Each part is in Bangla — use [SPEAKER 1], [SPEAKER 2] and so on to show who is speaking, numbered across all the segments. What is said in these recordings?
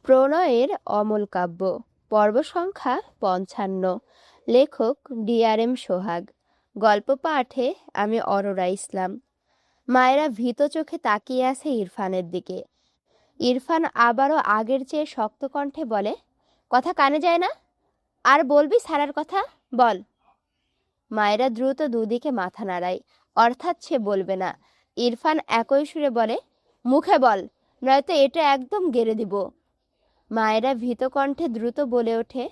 [SPEAKER 1] প্রণয়ের অমল কাব্য পর্ব সংখ্যা ৫৫। লেখক DRM সোহাগ। গল্প পাঠে আমি অরোরা ইসলাম। মায়েরা ভীত চোখে তাকিয়ে আছে ইরফানের দিকে। ইরফান আবারও আগের চেয়ে শক্ত কণ্ঠে বলে, কথা কানে যায় না? আর বলবি সারার কথা, বল। মায়েরা দ্রুত দুদিকে মাথা নাড়ায়, অর্থাৎ সে বলবে না। ইরফান একই সুরে বলে, মুখে বল, নয়তো এটা একদম গেড়ে দিব। মায়েরা ভীত কণ্ঠে দ্রুত বলে ওঠে,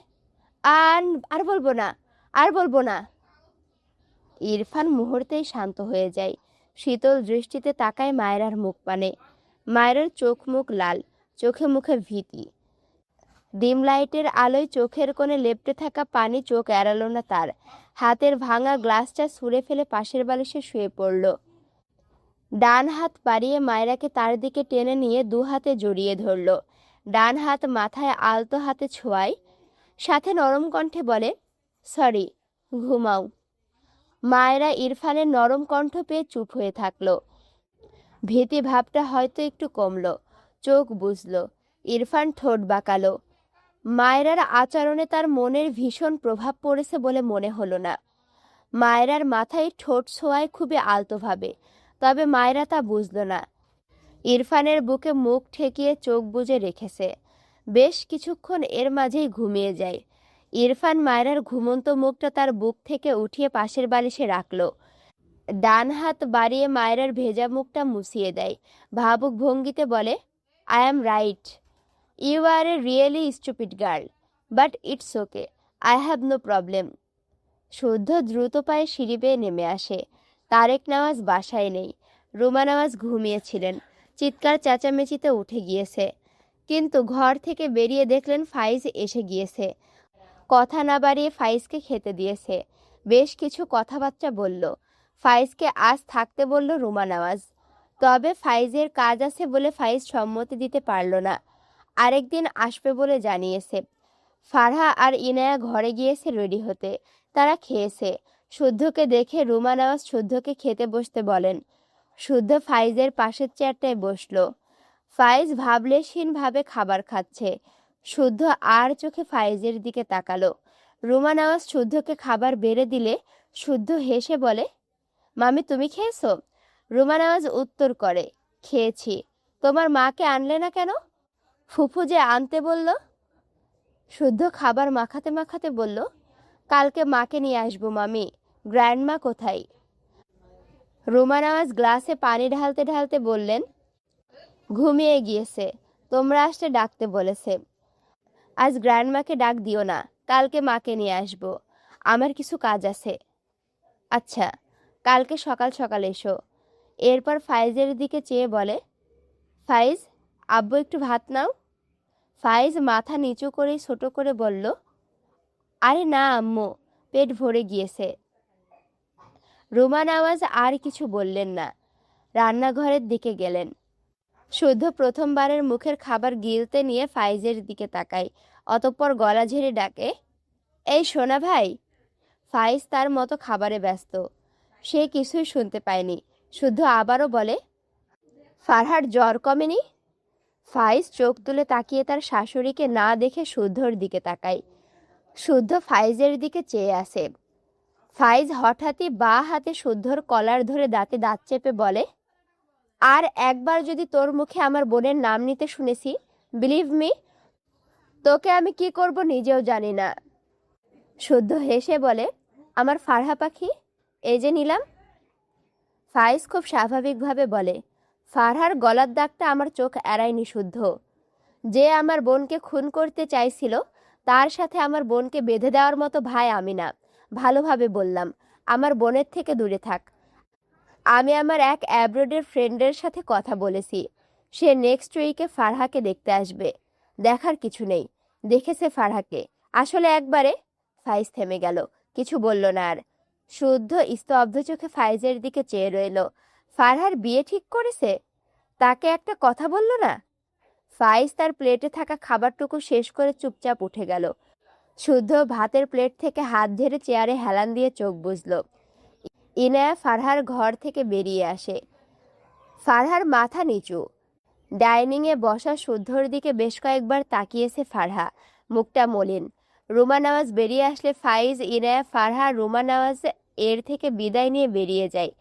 [SPEAKER 1] আর আর বলবো না, আর বলবো না। ইরফান মুহূর্তেই শান্ত হয়ে যায়, শীতল দৃষ্টিতে তাকায় মায়েরার মুখ পানে। মায়েরার চোখ মুখ লাল, চোখে মুখে ভীতি। ডিম লাইটের আলোয় চোখের কোণে লেপ্টে থাকা পানি চোখ এড়ালো না তার। হাতের ভাঙা গ্লাসটা ছুঁড়ে ফেলে পাশের বালিশে শুয়ে পড়ল। ডান হাত বাড়িয়ে মায়েরাকে তার দিকে টেনে নিয়ে দু হাতে জড়িয়ে ধরল। ডান হাত মাথায় আলতো হাতে ছোঁয়ায়, সাথে নরম কণ্ঠে বলে, সরি, ঘুমাও। মায়েরা ইরফানের নরম কণ্ঠ পেয়ে চুপ হয়ে থাকলো। ভীতি ভাবটা হয়তো একটু কমলো, চোখ বুঝলো। ইরফান ঠোঁট বাঁকালো। মায়েরার আচরণে তার মনের ভীষণ প্রভাব পড়েছে বলে মনে হলো না। মায়েরার মাথায় ঠোঁট ছোঁয়ায় খুবই আলতোভাবে, তবে মায়েরা তা বুঝল না। ইরফানের বুকে মুখ ঠেকিয়ে চোখ বুজে রেখেছে। বেশ কিছুক্ষণ এর মাঝেই ঘুমিয়ে যায়। ইরফান মায়েরার ঘুমন্ত মুখটা তার বুক থেকে উঠিয়ে পাশের বালিশে রাখল। ডান হাত বাড়িয়ে মায়েরার ভেজা মুখটা মুছিয়ে দেয়। ভাবুক ভঙ্গিতে বলে, I am right, you are a really stupid girl, but it's okay, I have no problem. Shuddho দ্রুত পায়ে সিঁড়ি বেয়ে নেমে আসে। তারেক নওয়াজ বাসায় নেই। রুমা নওয়াজ ঘুমিয়েছিলেন। চিৎকার চেঁচামেচিতে উঠে গিয়েছে, কিন্তু ঘর থেকে বেরিয়ে দেখলেন ফাইজ এসে গিয়েছে। কথা না বাড়িয়ে ফাইজকে খেতে দিয়েছে। বেশ কিছু কথাবার্তা বলল। ফাইজকে আজ থাকতে বলল রুমা নওয়াজ। তবে ফাইজের কাজ আছে বলে ফাইজ সম্মতি দিতে পারল না। আরেকদিন আসবে বলে জানিয়েছে। ফারহা আর ইনায়া ঘরে গিয়েছে রেডি হতে। তারা খেয়েছে। শুদ্ধকে দেখে রুমা নওয়াজ শুদ্ধকে খেতে বসতে বলেন। শুদ্ধ ফাইজের পাশের চেয়ারটায় বসলো। ফাইজ ভাবলেশহীনভাবে খাবার খাচ্ছে। শুদ্ধ আর চোখে ফাইজের দিকে তাকালো। রুমা নওয়াজ শুদ্ধকে খাবার বেড়ে দিলে শুদ্ধ হেসে বলে, মামি তুমি খেয়েছো? রুমা নওয়াজ উত্তর করে, খেয়েছি। তোমার মাকে আনলে না কেন? ফুফু যে আনতে বলল। শুদ্ধ খাবার মাখাতে মাখাতে বলল, কালকে মাকে নিয়ে আসবো মামি। গ্র্যান্ডমা কোথায়? রুমা নওয়াজ গ্লাসে পানি ঢালতে ঢালতে বললেন, ঘুমিয়ে গিয়েছে, তোমরা আসতে ডাকতে বলেছে। আজ গ্র্যান্ডমাকে ডাক দিও না, কালকে মাকে নিয়ে আসবো। আমার কিছু কাজ আছে। আচ্ছা, কালকে সকাল সকাল এসো। এরপর ফাইজের দিকে চেয়ে বলে, ফাইজ, আব্বু একটু ভাত নাও। ফাইজ মাথা নিচু করেই ছোট করে বলল, আরে না আম্মু, পেট ভরে গিয়েছে। রুমা নওয়াজ আর কিছু বললেন না, রান্নাঘরের দিকে গেলেন। শুদ্ধ প্রথমবারের মুখের খাবার গিলতে নিয়ে ফাইজের দিকে তাকায়, অতঃপর গলা ঝেড়ে ডাকে, এই সোনা ভাই। ফাইজ তার মতো খাবারে ব্যস্ত, সে কিছুই শুনতে পায়নি। শুদ্ধ আবারও বলে, ফারহার জ্বর কমেনি? ফাইজ চোখ তুলে তাকিয়ে তার শাশুড়িকে না দেখে শুদ্ধর দিকে তাকায়। শুদ্ধ ফাইজের দিকে চেয়ে আসে। ফাইজ হঠাৎই বাঁ হাতে শুদ্ধর কলার ধরে দাঁতে দাঁত চেপে বলে, আর একবার যদি তোর মুখে আমার বোনের নাম নিতে শুনেছি, বিলিভ মি, তোকে আমি কি করব নিজেও জানি না। শুদ্ধ হেসে বলে, আমার ফারহা পাখি, এই যে নিলাম। ফাইজ খুব স্বাভাবিকভাবে বলে, ফারহার গলার দাগটা আমার চোখ এড়ায়নি শুদ্ধ। যে আমার বোনকে খুন করতে চাইছিল, তার সাথে আমার বোনকে বেঁধে দেওয়ার মতো ভাই আমি না। ভালোভাবে বললাম, আমার বোনের থেকে দূরে থাক। আমি আমার এক অ্যাব্রোডের ফ্রেন্ডের সাথে কথা বলেছি। সে নেক্সট উইকে ফারহাকে দেখতে আসবে। দেখার কিছু নেই, দেখেছে ফারহাকে আসলে একবারে। ফাইজ থেমে গেল, কিছু বলল না আর। শুদ্ধ স্তব্ধ চোখে ফাইজের দিকে চেয়ে রইল। ফারহার বিয়ে ঠিক করেছে, তাকে একটা কথা বলল না। ফাইজ তার প্লেটে থাকা খাবারটুকু শেষ করে চুপচাপ উঠে গেল। শুদ্ধ ভাতের প্লেট থেকে হাত ধরে চেয়ারে হেলান দিয়ে চোখ বুঝল। ইনায়া ফারহার ঘর থেকে বেরিয়ে আসে। ফারহার মাথা নিচু, ডাইনিংয়ে বসা শুদ্ধর দিকে বেশ কয়েকবার তাকিয়েছে ফারহা, মুখটা মলিন। রুমা নাওয়াজ বেরিয়ে আসলে ফাইজ, ইনায়া, ফারহা, রুমা নাওয়াজ এর থেকে বিদায় নিয়ে বেরিয়ে যায়।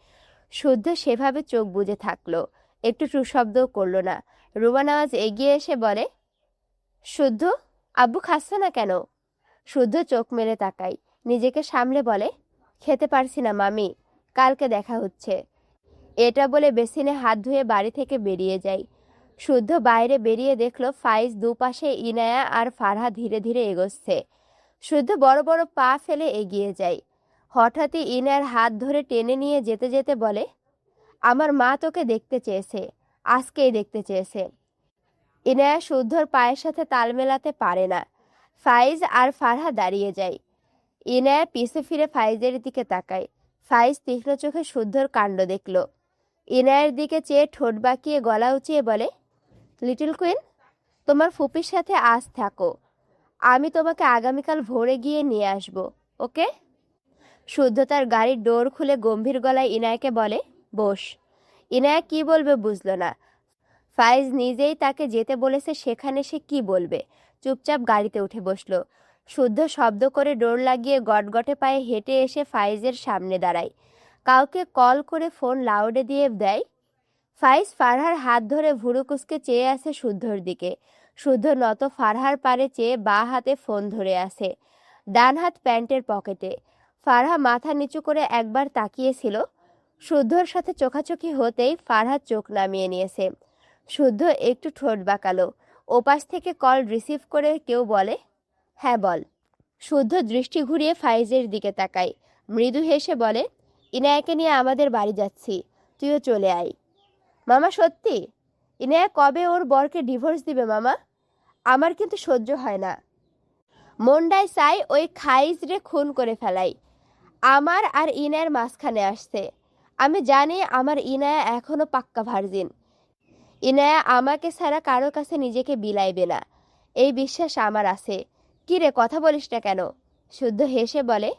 [SPEAKER 1] শুদ্ধ সেভাবে চোখ বুজে থাকলো, একটু টুশব্দও করলো না। রুমা নাওয়াজ এগিয়ে এসে বলে, শুদ্ধ, আব্বু খাচ্ছে না কেন? শুদ্ধ চোখ মেলে তাকায়, নিজেকে সামলে বলে, খেতে পারছি না মামি, কালকে দেখা হচ্ছে। এটা বলে বেসিনে হাত ধুয়ে বাড়ি থেকে বেরিয়ে যায়। শুদ্ধ বাইরে বেরিয়ে দেখলো ফাইজ দুপাশে ইনায়া আর ফারহা ধীরে ধীরে এগোচ্ছে। শুদ্ধ বড় বড় পা ফেলে এগিয়ে যায়। হঠাৎই ইনায়ার হাত ধরে টেনে নিয়ে যেতে যেতে বলে, আমার মা তোকে দেখতে চেয়েছে, আজকেই দেখতে চেয়েছে। ইনায়া শুদ্ধর পায়ের সাথে তাল মেলাতে পারে না। ফাইজ আর ফারহা দাঁড়িয়ে যায়। ইনায়া পিছে ফিরে ফাইজের দিকে তাকায়। ফাইজ তীক্ষ্ণ চোখে শুদ্ধর কাণ্ড দেখল। ইনায়ের দিকে চেয়ে ঠোঁট বাঁকিয়ে গলা উঁচিয়ে বলে, লিটল কুইন, তোমার ফুপির সাথে আজ থাকো, আমি তোমাকে আগামীকাল ভোরে গিয়ে নিয়ে আসব, ওকে? শুদ্ধ তার গাড়ির ডোর খুলে গম্ভীর গলায় ইনায়াকে বলে, বস। ইনায়া কি বলবে বুঝল না। ফাইজ নিজেই তাকে যেতে বলেছে, সেখানে সে কি বলবে? চুপচাপ গাড়িতে উঠে বসলো। শুদ্ধ শব্দ করে ডোর লাগিয়ে গটগটে পায়ে হেঁটে এসে ফাইজের সামনে দাঁড়ায়। কাউকে কল করে ফোন লাউডে দিয়ে দেয়। ফাইজ ফারহার হাত ধরে ভুরু কুঁচকে চেয়ে আছে শুদ্ধর দিকে। শুদ্ধ নত ফারহার পারে চেয়ে বাঁ হাতে ফোন ধরে আছে, ডান হাত প্যান্টের পকেটে। ফারহা মাথা নিচু করে একবার তাকিয়েছিল। শুদ্ধর সাথে চোখাচোখি হতেই ফারহা চোখ নামিয়ে নিয়েছে। শুদ্ধ একটু ঠোঁট বাঁকালো। ওপাশ থেকে কল রিসিভ করে কেউ বলে, হ্যাঁ বল। শুদ্ধ দৃষ্টি ঘুরিয়ে ফাইজের দিকে তাকায়, মৃদু হেসে বলে, ইনায়াকে নিয়ে আমাদের বাড়ি যাচ্ছি, তুইও চলে আয়। মামা সত্যি? ইনায়া কবে ওর বরকে ডিভোর্স দিবে মামা? আমার কিন্তু সহ্য হয় না। মন্ডায় চাই ওই খাইজ রে খুন করে ফেলাই। আমার আর ইনায়ের মাঝখানে আসছে। আমি জানি আমার ইনায়া এখনো পাক্কা ভার্জিন। ইনায়া আমাকে ছাড়া কারো কাছে নিজেকে বিলাইবে না, এই বিশ্বাস আমার আছে। কি রে, কথা বলিস না কেন? শুদ্ধ হেসে বলে,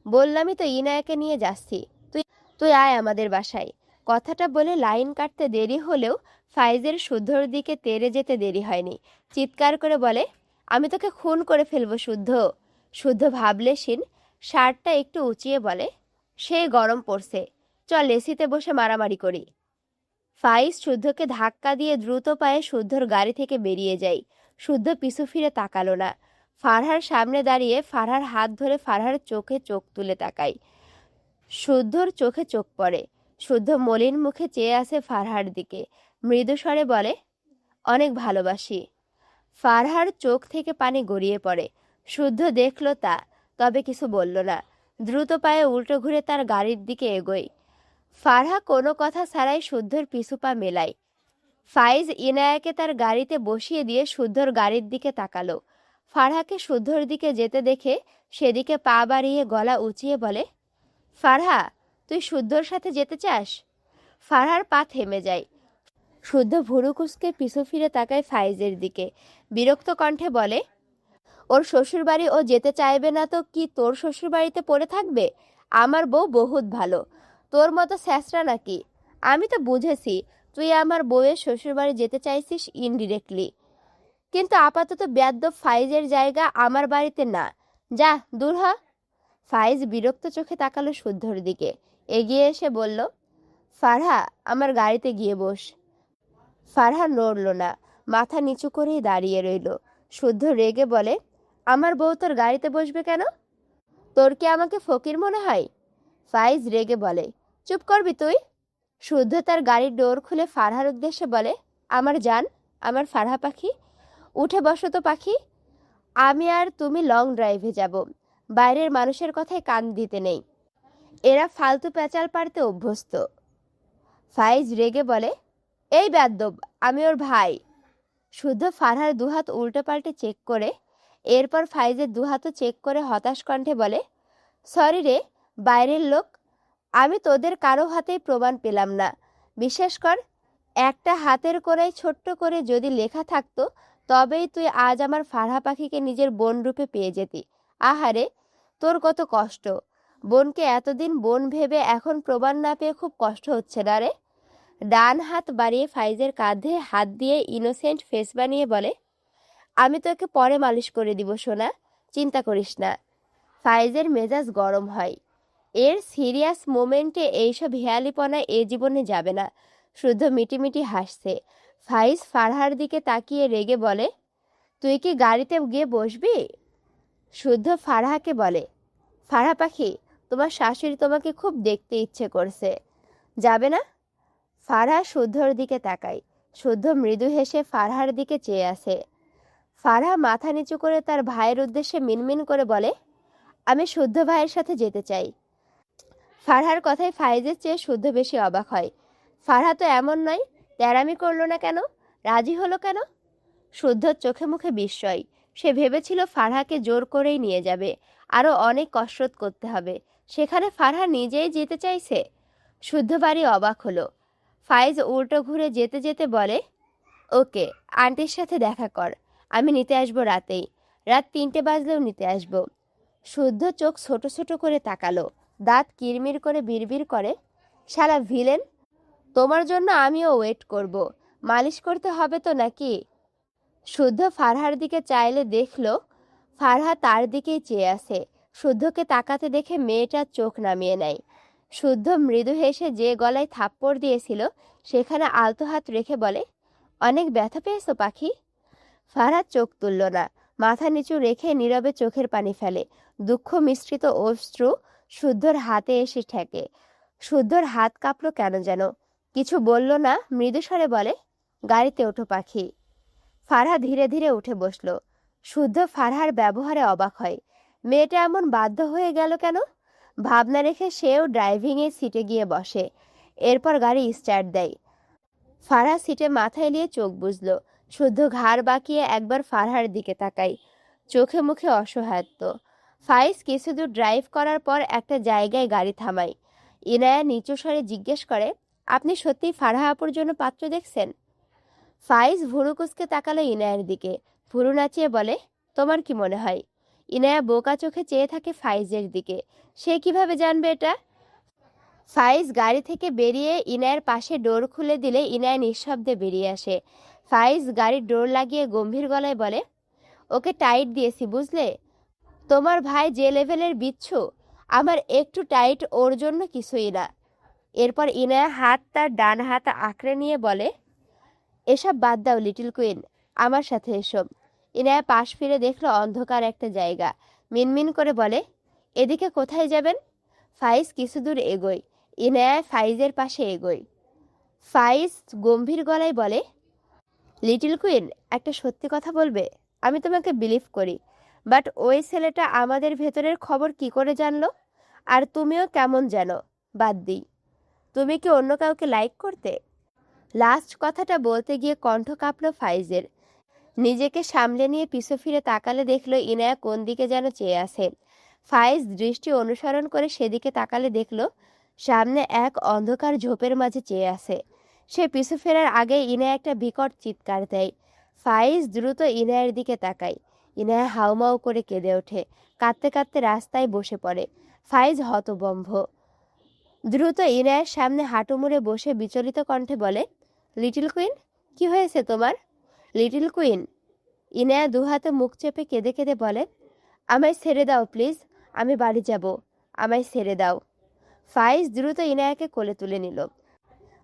[SPEAKER 1] বললামই তো ইনায়াকে নিয়ে যাচ্ছি, তুই তুই আয় আমাদের বাসায়। কথাটা বলে লাইন কাটতে দেরি হলেও ফাইজের শুদ্ধর দিকে তেড়ে যেতে দেরি হয়নি। চিৎকার করে বলে, আমি তোকে খুন করে ফেলবো শুদ্ধ। শুদ্ধ ভাবলেশীন শার্টটা একটু উঁচিয়ে বলে, সেই গরম পড়ছে, চল এসিতে বসে মারামারি করি। ফাইজ শুদ্ধকে ধাক্কা দিয়ে দ্রুত পায়ে শুদ্ধর গাড়ি থেকে বেরিয়ে যায়। শুদ্ধ পিছু ফিরে তাকালো না। ফারহার সামনে দাঁড়িয়ে ফারহার হাত ধরে ফারহার চোখে চোখ তুলে তাকায়। শুদ্ধর চোখে চোখ পড়ে। শুদ্ধ মলিন মুখে চেয়ে আছে ফারহার দিকে, মৃদু স্বরে বলে, অনেক ভালোবাসি। ফারহার চোখ থেকে পানি গড়িয়ে পড়ে। শুদ্ধ দেখল তা, তবে কিছু বলল না। দ্রুত পায়ে উল্টো ঘুরে তার গাড়ির দিকে এগোয়। ফারহা কোনো কথা ছাড়াই শুদ্ধর পিছু পা মেলায়। ফাইজ ইনায়াকে তার গাড়িতে বসিয়ে দিয়ে শুদ্ধর গাড়ির দিকে তাকালো। ফারহাকে শুদ্ধর দিকে যেতে দেখে সেদিকে পা বাড়িয়ে গলা উঁচিয়ে বলে, ফারহা, তুই শুদ্ধর সাথে যেতে চাস? ফারহার পা থেমে যায়। শুদ্ধ ভুরু কুঁচকে পিছু ফিরে তাকায় ফাইজের দিকে, বিরক্ত কণ্ঠে বলে, ওর শ্বশুরবাড়ি ও যেতে চাইবে না তো কি তোর শ্বশুরবাড়িতে পড়ে থাকবে? আমার বউ বহুত ভালো, তোর মতো স্যাঁচরা নাকি? আমি তো বুঝেছি তুই আমার বউয়ের শ্বশুরবাড়ি যেতে চাইছিস ইনডিরেক্টলি, কিন্তু আপাতত বেয়াদ্দপ ফাইজের জায়গা আমার বাড়িতে না, যা দূর হ। ফাইজ বিরক্ত চোখে তাকালো শুদ্ধর দিকে, এগিয়ে এসে বলল, ফারহা, আমার গাড়িতে গিয়ে বস। ফারহা নড়ল না, মাথা নিচু করেই দাঁড়িয়ে রইল। শুদ্ধ রেগে বলে, আমার বউ তোর গাড়িতে বসবে কেন? তোর কি আমাকে ফকির মনে হয়? ফাইজ রেগে বলে, চুপ করবি তুই? শুদ্ধ তার গাড়ির ডোর খুলে ফারহার উদ্দেশ্যে বলে, আমার জান, আমার ফারহা পাখি, উঠে বসো তো পাখি। আমি আর তুমি লং ড্রাইভে যাব, বাইরের মানুষের কথায় কান দিতে নেই, এরা ফালতু পেঁচাল পারতে অভ্যস্ত। ফাইজ রেগে বলে, এই বেয়াদ্দব, আমি ওর ভাই। শুদ্ধ ফারহার দুহাত উল্টো পাল্টে চেক করে, এরপর ফাইজের দুহাতও চেক করে হতাশ কণ্ঠে বলে, সরি রে বাইরের লোক, আমি তোদের কারো হাতেই প্রমাণ পেলাম না। বিশ্বাস কর, একটা হাতের কোণায় ছোট্ট করে যদি লেখা থাকতো, তবেই তুই আজ আমার ফারহা পাখিকে নিজের বোন রূপে পেয়ে যেতি। আহারে, তোর কত কষ্ট! বোনকে এতদিন বোন ভেবে এখন প্রমাণ না পেয়ে খুব কষ্ট হচ্ছে না রে? ডান হাত বাড়িয়ে ফাইজের কাঁধে হাত দিয়ে ইনোসেন্ট ফেস বানিয়ে বলে, আমি তোকে পরে মালিশ করে দিব সোনা, চিন্তা করিস না। ফাইজের মেজাজ গরম হয়। এর সিরিয়াস মোমেন্টে এইসব হেয়ালিপনা এ জীবনে যাবে না। শুদ্ধ মিটিমিটি হাসছে। ফাইজ ফারহার দিকে তাকিয়ে রেগে বলে, তুই কি গাড়িতে গিয়ে বসবি? শুদ্ধ ফারহাকে বলে, ফারহা পাখি, তোমার শাশুড়ি তোমাকে খুব দেখতে ইচ্ছে করছে, যাবে না? ফারহা শুদ্ধর দিকে তাকায়। শুদ্ধ মৃদু হেসে ফারহার দিকে চেয়ে আসে। ফারহা মাথা নিচু করে তার ভাইয়ের উদ্দেশ্যে মিনমিন করে বলে, আমি শুদ্ধ ভাইয়ের সাথে যেতে চাই। ফারহার কথায় ফাইজের চেয়ে শুদ্ধ বেশি অবাক হয়। ফারহা তো এমন নয়, তেরামি করলো না কেন, রাজি হলো কেন? শুদ্ধর চোখে মুখে বিস্ময়। সে ভেবেছিল ফারহাকে জোর করেই নিয়ে যাবে, আরও অনেক কসরত করতে হবে। সেখানে ফারহা নিজেই যেতে চাইছে। শুদ্ধ বাড়ি অবাক হলো। ফাইজ উল্টো ঘুরে যেতে যেতে বলে, ওকে, আন্টির সাথে দেখা কর, আমি নিতে আসবো রাতেই, রাত 3টে বাজলেও নিতে আসবো। শুদ্ধ চোখ ছোট ছোট করে তাকালো, দাঁত কিরমির করে বিড়বিড় করে, শালা ভিলেন, তোমার জন্য আমিও ওয়েট করব, মালিশ করতে হবে তো নাকি? শুদ্ধ ফারহার দিকে চাইলে দেখলো ফারহা তার দিকেই চেয়ে আছে। শুদ্ধকে তাকাতে দেখে মেয়েটার চোখ নামিয়ে নেয়। শুদ্ধ মৃদু হেসে যে গলায় থাপ্পড় দিয়েছিল সেখানে আলতো হাত রেখে বলে, অনেক ব্যথা পেয়েছো পাখি? ফারহা চোখ তুলল না, মাথা নিচু রেখে নীরবে চোখের পানি ফেলে। দুঃখ মিশ্রিত অশ্রু শুদ্ধর হাতে এসে ঠেকে। শুদ্ধর হাত কাঁপলো কেন যেন, কিছু বলল না, মৃদুস্বরে বলে, গাড়িতে ওঠো পাখি। ফারহা ধীরে ধীরে উঠে বসল। শুদ্ধ ফারহার ব্যবহারে অবাক হয়। মেয়েটা এমন বাধ্য হয়ে গেল কেন? ভাবনা রেখে সেও ড্রাইভিংয়ের সিটে গিয়ে বসে। এরপর গাড়ি স্টার্ট দেয়। ফারহা সিটে মাথা এলিয়ে চোখ বুঝল। শুদ্ধ ঘাড় বাঁকিয়ে একবার ফারহার দিকে তাকাই, চোখে মুখে অসহায়ত্ব। ফাইজ কিছু দূর ড্রাইভ করার পর একটা জায়গায় গাড়ি থামায়। ইনায়া নিচু স্বরে জিজ্ঞেস করে, আপনি সত্যিই ফারহা আপুর জন্য পাত্র দেখছেন? ফাইজ ভুরু কুঁচকে তাকালো ইনায়ার দিকে, ভুরু নাচিয়ে বলে, তোমার কি মনে হয়? ইনায়া বোকা চোখে চেয়ে থাকে ফাইজের দিকে। সে কিভাবে জানবে এটা? ফাইজ গাড়ি থেকে বেরিয়ে ইনায়ের পাশে ডোর খুলে দিলে ইনায়া নিঃশব্দে বেরিয়ে আসে। ফাইজ গাড়ির ডোর লাগিয়ে গম্ভীর গলায় বলে, ওকে টাইট দিয়েছি বুঝলে? তোমার ভাই যে লেভেলের বিচ্ছু, আমার একটু টাইট ওর জন্য কিছুই না। এরপর ইনায়া তার ডান হাত আঁকড়ে নিয়ে বলে, এসব বাদ দাও লিটল কুইন, আমার সাথে এসো। ইনায়া পাশ ফিরে দেখলো অন্ধকার একটা জায়গা। মিনমিন করে বলে, এদিকে কোথায় যাবেন? ফাইজ কিছু দূর এগোয়। ইনায়া ফাইজের পাশে এগোয়। ফাইজ গম্ভীর গলায় বলে, লিটল কুইন, একটা সত্যি কথা বলবে? আমি তোমাকে বিলিভ করি, বাট ওই ছেলেটা আমাদের ভেতরের খবর কি করে জানলো? আর তুমিও কেমন যেন, বাদ দিই। তুমি কি অন্য কাউকে লাইক করতে? লাস্ট কথাটা বলতে গিয়ে কণ্ঠ কাঁপল ফাইজের। নিজেকে সামলে নিয়ে পিছু ফিরে তাকালে দেখলো ইনায়া কোন দিকে যেন চেয়ে আছে। ফাইজ দৃষ্টি অনুসরণ করে সেদিকে তাকালে দেখলো সামনে এক অন্ধকার ঝোপের মাঝে চেয়ে আছে। সে পিছু ফেরার আগে ইনায়া একটা বিকট চিৎকার দেয়। ফাইজ দ্রুত ইনায়ের দিকে তাকায়। ইনায়া হাউমাউ করে কেঁদে ওঠে, কাঁদতে কাঁদতে রাস্তায় বসে পড়ে। ফাইজ হতবম্ব। দ্রুত ইনায়ের সামনে হাঁটু মুড়ে বসে বিচলিত কণ্ঠে বলে, লিটল কুইন, কি হয়েছে তোমার? Little queen. ইনায়া দুহাতে মুখ চেপে কেঁদে কেঁদে বলে, আমায় ছেড়ে দাও প্লিজ, আমি বাড়ি যাব, আমায় ছেড়ে দাও। ফাইজ দ্রুত ইনায়াকে কোলে তুলে নিল।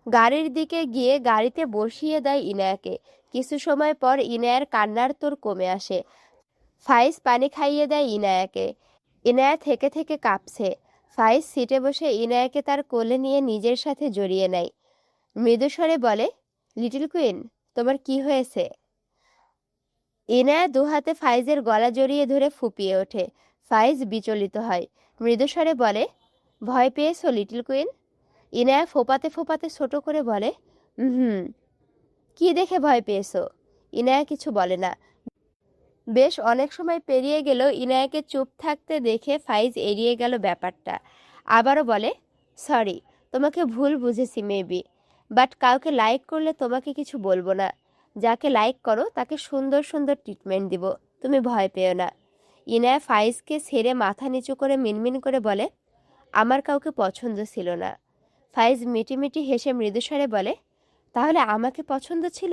[SPEAKER 1] গাড়ির দিকে গিয়ে গাড়িতে বসিয়ে দেয় ইনায়াকে। কিছু সময় পর ইনায়ার কান্নার তোর কমে আসে। ফাইজ পানি খাইয়ে দেয় ইনায়াকে। ইনায়া থেকে থেকে কাঁপছে। ফাইজ সিটে বসে ইনায়াকে তার কোলে নিয়ে নিজের সাথে জড়িয়ে নেয়। মৃদুস্বরে বলে, লিটল কুইন, তোমার কি হয়েছে? ইনায়া দুহাতে ফাইজের গলা জড়িয়ে ধরে ফুপিয়ে ওঠে। ফাইজ বিচলিত হয়, মৃদুস্বরে বলে, ভয় পেয়েছো লিটল কুইন? ইনায়া ফোপাতে ফোপাতে ছোট করে বলে, হুম। কি দেখে ভয় পেয়েছো? ইনায়া কিছু বলে না। বেশ অনেক সময় পেরিয়ে গেল। ইনায়াকে চুপ থাকতে দেখে ফাইজ এড়িয়ে গেল ব্যাপারটা। আবারও বলে, সরি, তোমাকে ভুল বুঝেছি মেবি, বাট কাউকে লাইক করলে তোমাকে কিছু বলবো না। যাকে লাইক করো তাকে সুন্দর সুন্দর ট্রিটমেন্ট দিব, তুমি ভয় পেও না। ইনায়া ফাইজকে ছেড়ে মাথা নিচু করে মিনমিন করে বলে, আমার কাউকে পছন্দ ছিল না। ফাইজ মিটিমিটি হেসে মৃদুস্বরে বলে, তাহলে আমাকে পছন্দ ছিল?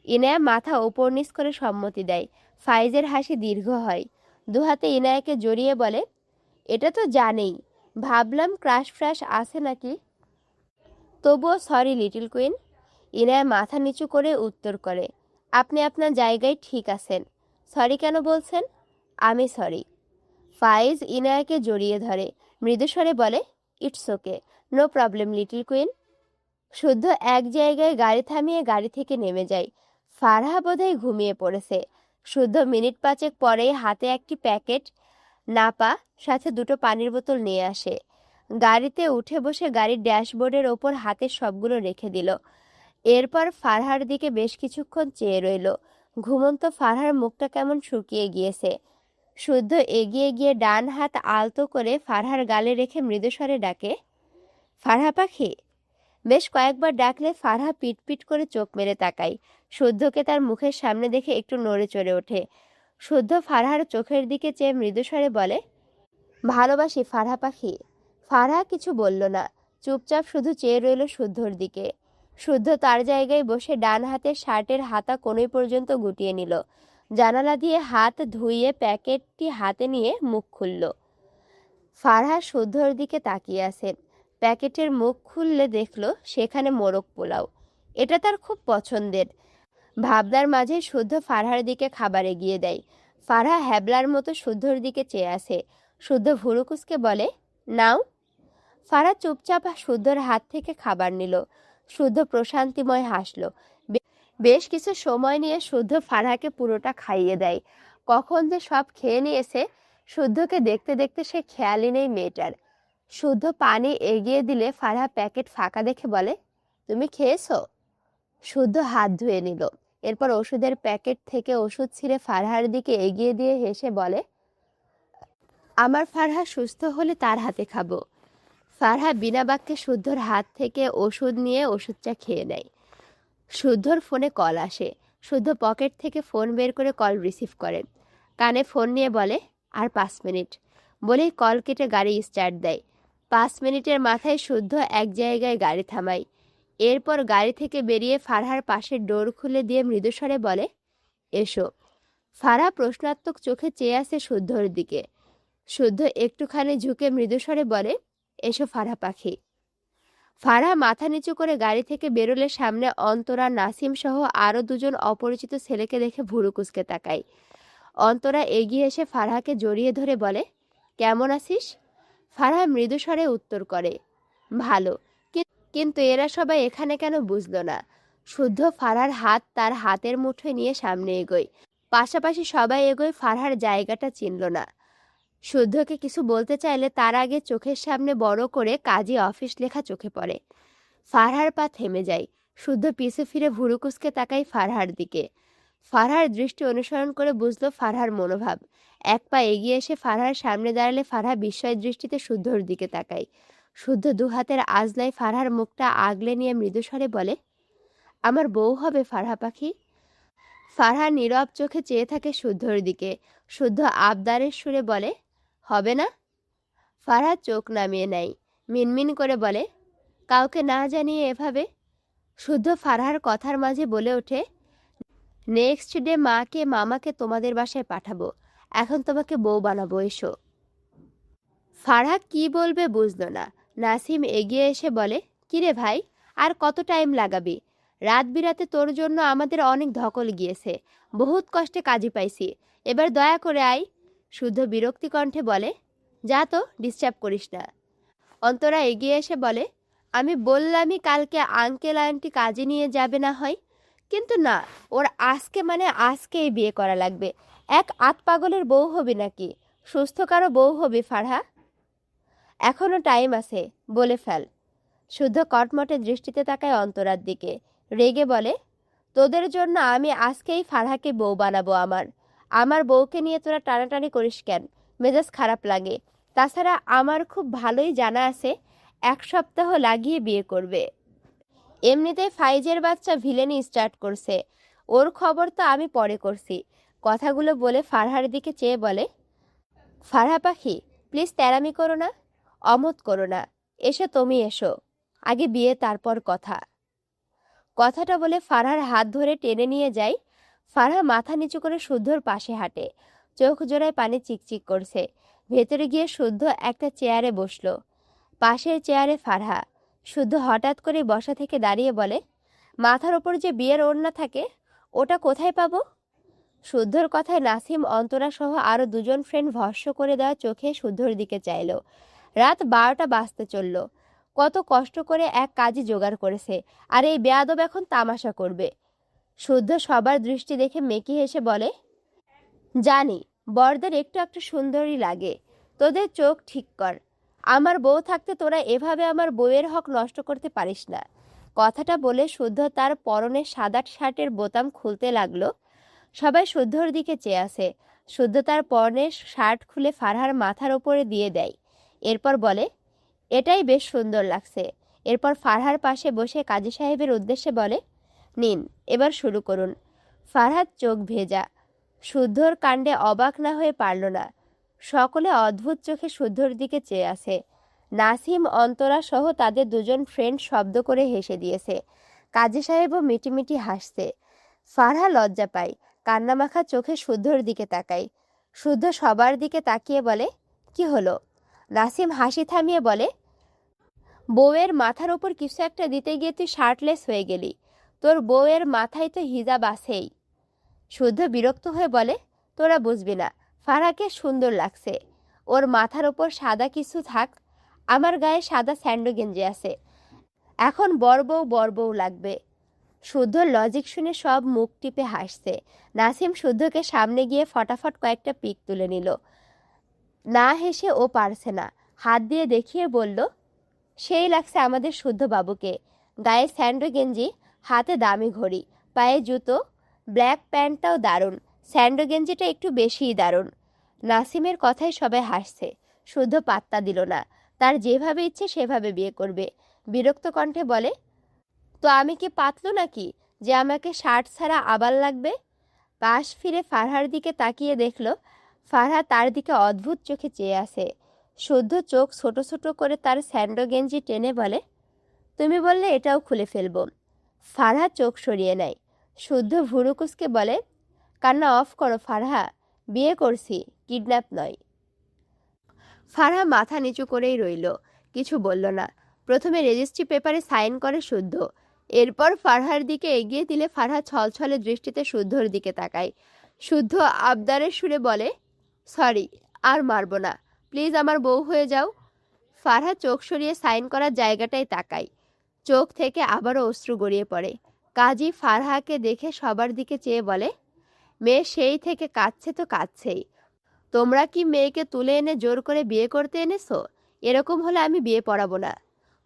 [SPEAKER 1] ইনায়া মাথা ওপর নিচ করে সম্মতি দেয়। ফাইজের হাসি দীর্ঘ হয়। দুহাতে ইনায়াকে জড়িয়ে বলে, এটা তো জানেই, ভাবলাম ক্রাশ ফ্রাশ আছে নাকি। তবুও সরি লিটল কুইন। ইনায়া মাথা নিচু করে উত্তর করে, আপনি আপনার জায়গায় ঠিক আছেন। সরি কেন বলছেন? আমি সরি। ফাইজ ইনায়াকে জড়িয়ে ধরে, মৃদুস্বরে বলে, it's okay, no problem little queen. Shuddho এক জায়গায় গাড়ি থামিয়ে গাড়ি থেকে নেমে যায়। ফারহা বোধহয় ঘুমিয়ে পড়েছে। শুদ্ধ মিনিট পাঁচেক পরেই হাতে একটি প্যাকেট নাপা সাথে দুটো পানির বোতল নিয়ে আসে। গাড়িতে উঠে বসে গাড়ির ড্যাশবোর্ডের ওপর হাতের সবগুলো রেখে দিল। এরপর ফারহার দিকে বেশ কিছুক্ষণ চেয়ে রইল। ঘুমন্ত ফারহার মুখটা কেমন শুকিয়ে গিয়েছে। শুদ্ধ এগিয়ে গিয়ে ডান হাত আলতো করে ফারহার গালে রেখে মৃদুস্বরে ডাকে, ফারহা পাখি। বেশ কয়েকবার ডাকলে ফারহা পিটপিট করে চোখ মেরে তাকায়। শুদ্ধকে তার মুখের সামনে দেখে একটু নড়ে চড়ে ওঠে। শুদ্ধ ফারহার চোখের দিকে চেয়ে মৃদুস্বরে বলে, ভালোবাসি ফারহা পাখি। ফারহা কিছু বলল না, চুপচাপ শুধু চেয়ে রইল শুদ্ধর দিকে। শুদ্ধ তার জায়গায় বসে ডান হাতের শার্টের হাতা কোণই পর্যন্ত গুটিয়ে নিল। জানালা দিয়ে হাত ধুইয়ে প্যাকেটটি হাতে নিয়ে মুখ খুলল। ফারহা শুদ্ধর দিকে তাকিয়ে আছেন। প্যাকেটের মুখ খুললে দেখল সেখানে মোরগ পোলাও। এটা তার খুব পছন্দের। ভাবনার মাঝে শুদ্ধ ফারহার দিকে খাবার এগিয়ে দেয়। ফারহা হ্যাবলার মতো শুদ্ধর দিকে চেয়ে আসে। শুদ্ধ ভুরুকুসকে বলে, নাও। ফারহা চুপচাপ শুদ্ধর হাত থেকে খাবার নিল। শুদ্ধ প্রশান্তিময় হাসল। বেশ কিছু সময় নিয়ে শুদ্ধ ফারহাকে পুরোটা খাইয়ে দেয়। কখন যে সব খেয়ে নিয়েছে শুদ্ধকে দেখতে দেখতে সে খেয়ালই নেই মেয়েটার। শুদ্ধ পানি এগিয়ে দিলে ফারহা প্যাকেট ফাঁকা দেখে বলে, তুমি খেয়েছো? শুদ্ধ হাত ধুয়ে নিল। এরপর ওষুধের প্যাকেট থেকে ওষুধ ছিঁড়ে ফারহার দিকে এগিয়ে দিয়ে হেসে বলে, আমার ফারহা সুস্থ হলে তার হাতে খাবো। ফারহা বিনা বাক্যে শুদ্ধর হাত থেকে ওষুধ নিয়ে ওষুধটা খেয়ে নেয়। শুদ্ধর ফোনে কল আসে। শুদ্ধ পকেট থেকে ফোন বের করে কল রিসিভ করে। কানে ফোন নিয়ে বলে, আর 5 মিনিট বলেই কল কেটে গাড়ি স্টার্ট দেয়। 5 মিনিটের মাথায় শুদ্ধ এক জায়গায় গাড়ি থামায়। এরপর গাড়ি থেকে বেরিয়ে ফারহার পাশের ডোর খুলে দিয়ে মৃদুস্বরে বলে, এসো। ফারহা প্রশ্নাত্মক চোখে চেয়ে আসে শুদ্ধর দিকে। শুদ্ধ একটুখানি ঝুঁকে মৃদুস্বরে বলে, এসো ফারহা পাখি। ফারহা মাথা নিচু করে গাড়ি থেকে বেরোলে সামনে অন্তরা, নাসিম সহ আরও দুজন অপরিচিত ছেলেকে দেখে ভুরু কুঁচকে তাকায়। অন্তরা এগিয়ে এসে ফারহাকে জড়িয়ে ধরে বলে, কেমন আছিস? ফারহা মৃদুস্বরে উত্তর করে, ভালো। কিন্তু এরা সবাই এখানে কেন বুঝল না। শুদ্ধ ফারহার হাত তার হাতের মুঠোয় নিয়ে সামনে এগোয়। পাশাপাশি সবাই এগোয়, ফারহার জায়গাটা চিনল না। শুদ্ধকে কিছু বলতে চাইলে তার আগে চোখের সামনে বড় করে কাজী অফিস লেখা চোখে পড়ে। ফারহার পা থেমে যায়। শুদ্ধ পিছু ফিরে ভুরু কুঁচকে তাকায় ফারহার দিকে। ফারহার দৃষ্টি অনুসরণ করে বুঝল ফারহার মনোভাব। এক পা এগিয়ে এসে ফারহার সামনে দাঁড়ালে ফারহা বিস্ময় দৃষ্টিতে শুদ্ধর দিকে তাকায়। শুদ্ধ দুহাতের আজলায় ফারহার মুখটা আগলে নিয়ে মৃদুস্বরে বলে, আমার বউ হবে ফারহা পাখি। ফারহা নীরব চোখে চেয়ে থাকে শুদ্ধর দিকে। শুদ্ধ আবদারের সুরে বলে, হবে না? ফারহা চোখ নামিয়ে নেয়, মিনমিন করে বলে, কাউকে না জানিয়ে এভাবে? শুদ্ধ ফারহার কথার মাঝে বলে ওঠে, নেক্সট ডে মাকে মামাকে তোমাদের বাসায় পাঠাবো। এখন তোমাকে বউ বানাবো, এসো। ফারহা কি বলবে বুঝল না। নাসিম এগিয়ে এসে বলে, কিরে ভাই, আর কত টাইম লাগাবি? রাত বিরাতে তোর জন্য আমাদের অনেক ধকল গিয়েছে, বহুত কষ্টে কাজে পাইছি, এবার দয়া করে আয়। শুদ্ধ বিরক্তি কণ্ঠে বলে, যা তো, ডিস্টার্ব করিস না। অন্তরা এগিয়ে এসে বলে, আমি বললামই কালকে আঙ্কেল আন্টি কাজে নিয়ে যাবে না হয়, কিন্তু না, ওর আজকে মানে আজকেই বিয়ে করা লাগবে। এক আত পাগলের বউ হবি নাকি? সুস্থ কারো বউ হবি ফারহা? এখনো টাইম আছে, বলে ফেল। শুদ্ধ কটমটে দৃষ্টিতে তাকায় অন্তরার দিকে। রেগে বলে, তোদের জন্য আমি আজকেই ফারহাকে বউ বানাবো। আমার বউকে নিয়ে তোরা টানাটানি করিস কেন? মেজাজ খারাপ লাগে। তাছাড়া আমার খুব ভালোই জানা আছে 1 সপ্তাহ লাগিয়ে বিয়ে করবে। এমনিতেই ফাইজের বাচ্চা ভিলেনি স্টার্ট করছে, ওর খবর তো আমি পরে করছি। কথাগুলো বলে ফারহার দিকে চেয়ে বলে, ফারহা পাখি প্লিজ তেরামি করো না, অমত করো না, এসো তুমি এসো। আগে বিয়ে তারপর কথা। কথাটা বলে ফারহার হাত ধরে টেনে নিয়ে যায়। ফারহা মাথা নিচু করে শুদ্ধর পাশে হাঁটে। চোখ জোড়ায় পানি চিকচিক করছে। ভেতরে গিয়ে শুদ্ধ একটা চেয়ারে বসলো। পাশের চেয়ারে ফারহা। শুদ্ধ হঠাৎ করে বসা থেকে দাঁড়িয়ে বলে, মাথার ওপর যে বিয়ের ওড়না থাকে ওটা কোথায় পাবো? শুদ্ধর কথায় নাসিম, অন্তরা সহ আরো দুজন ফ্রেন্ড ভস্ম করে দেওয়া চোখে শুদ্ধর দিকে চাইল। রাত 12টা বাজতে চলল। কত কষ্ট করে এক কাজই জোগাড় করেছে, আর এই বেয়াদব এখন তামাশা করবে। শুদ্ধ সবার দৃষ্টি দেখে মেকি হেসে বলে, জানি বরদের একটু একটু সুন্দরী লাগে, তোদের চোখ ঠিক কর। আমার বউ থাকতে তোরা এভাবে আমার বউয়ের হক নষ্ট করতে পারিস না। কথাটা বলে শুদ্ধ তার পরনের সাদা শার্টের বোতাম খুলতে লাগলো। সবাই শুদ্ধর দিকে চেয়ে আসে। শুদ্ধ তার পরনের শার্ট খুলে ফারহার মাথার ওপরে দিয়ে দেয়। এরপর বলে, এটাই বেশ সুন্দর লাগছে। এরপর ফারহার পাশে বসে কাজী সাহেবের উদ্দেশ্যে বলে, নিন এবার শুরু করুন। ফারহাদ চোখ ভেজা। শুদ্ধর কাণ্ডে অবাক না হয়ে পারল না। সকলে অদ্ভুত চোখে শুদ্ধর দিকে চেয়ে আছে। নাসিম, অন্তরা সহ তাদের দুজন ফ্রেন্ড শব্দ করে হেসে দিয়েছে। কাজী সাহেবও মিটিমিটি হাসছে। ফারহা লজ্জা পায়, কান্নামাখা চোখে শুদ্ধর দিকে তাকায়। শুদ্ধ সবার দিকে তাকিয়ে বলে, কি হলো? নাসিম হাসি থামিয়ে বলে, বউয়ের মাথার ওপর কিছু একটা দিতে গিয়ে তুই শার্টলেস হয়ে গেলি। তোর বউয়ের মাথায় তো হিজাব আছেই। শুদ্ধ বিরক্ত হয়ে বলে, তোরা বুঝবি না, ফারহাকে সুন্দর লাগছে। ওর মাথার ওপর সাদা কিছু থাক, আমার গায়ে সাদা স্যান্ডো গেঞ্জি আছে, এখন বর বউ লাগবে। শুদ্ধর লজিক শুনে সব মুখ টিপে হাসছে। নাসিম শুদ্ধকে সামনে গিয়ে ফটাফট কয়েকটা পিক তুলে নিল। না হেসে ও পারছে না, হাত দিয়ে দেখিয়ে বলল, সেই লাগছে আমাদের শুদ্ধ বাবুকে। গায়ে স্যান্ডো গেঞ্জি, হাতে দামি ঘড়ি, পায়ে জুতো, ব্ল্যাক প্যান্টটাও দারুণ, স্যান্ডো গেঞ্জিটা একটু বেশিই দারুণ। নাসিমের কথায় সবাই হাসছে। শুদ্ধ পাত্তা দিল না, তার যেভাবে ইচ্ছে সেভাবে বিয়ে করবে। বিরক্ত কণ্ঠে বলে, তো আমি কি পাতলো নাকি যে আমাকে শার্ট ছাড়া আবার লাগবে? পাশ ফিরে ফারহার দিকে তাকিয়ে দেখল ফারহা তার দিকে অদ্ভুত চোখে চেয়ে আছে। শুদ্ধ চোখ ছোট ছোট করে তার স্যান্ডো গেঞ্জি টেনে বলে, তুমি বললে এটাও খুলে ফেলবো। ফারহা চোখ সরিয়ে নেয়। শুদ্ধ ভুরুকুসকে বলে, কান্না অফ করো ফারহা, বিয়ে করছি, কিডন্যাপ নয়। ফারহা মাথা নিচু করেই রইল, কিছু বলল না। প্রথমে রেজিস্ট্রি পেপারে সাইন করে শুদ্ধ। এরপর ফারহার দিকে এগিয়ে দিলে ফারহা ছলছলে দৃষ্টিতে শুদ্ধর দিকে তাকায়। শুদ্ধ আবদারের সুরে বলে, সরি, আর মারব না, প্লিজ আমার বউ হয়ে যাও। ফারহা চোখ সরিয়ে সাইন করার জায়গাটায় তাকায়। চোখ থেকে আবারও অশ্রু গড়িয়ে পড়ে। কাজী ফারহাকে দেখে সবার দিকে চেয়ে বলে, মেয়ে সেই থেকে কাঁদছে তো কাঁদছেই। তোমরা কি মেয়েকে তুলে এনে জোর করে বিয়ে করতে এনেছো? এরকম হলে আমি বিয়ে পড়াবো না।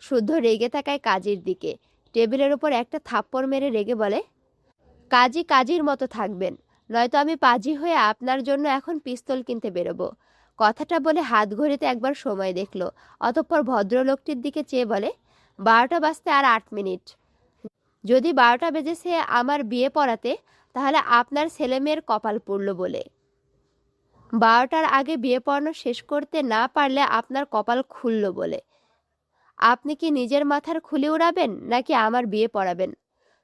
[SPEAKER 1] শুদ্ধ রেগে তাকায় কাজীর দিকে। টেবিলের ওপর একটা থাপ্পড় মেরে রেগে বলে, কাজী কাজীর মতো থাকবেন, নয়তো আমি পাজি হয়ে আপনার জন্য এখন পিস্তল কিনতে বেরোবো। কথাটা বলে হাত ঘড়িতে একবার সময় দেখলো, অতঃপর ভদ্রলোকটির দিকে চেয়ে বলে, 12টা বাজতে আর 8 মিনিট। যদি 12টা বেজেছে আমার বিয়ে পড়াতে, তাহলে আপনার ছেলেমেয়ের কপাল পুড়ল বলে। 12টার আগে বিয়ে পড়ানো শেষ করতে না পারলে আপনার কপাল খুলল বলে। আপনি কি নিজের মাথার খুলি উড়াবেন নাকি আমার বিয়ে পড়াবেন?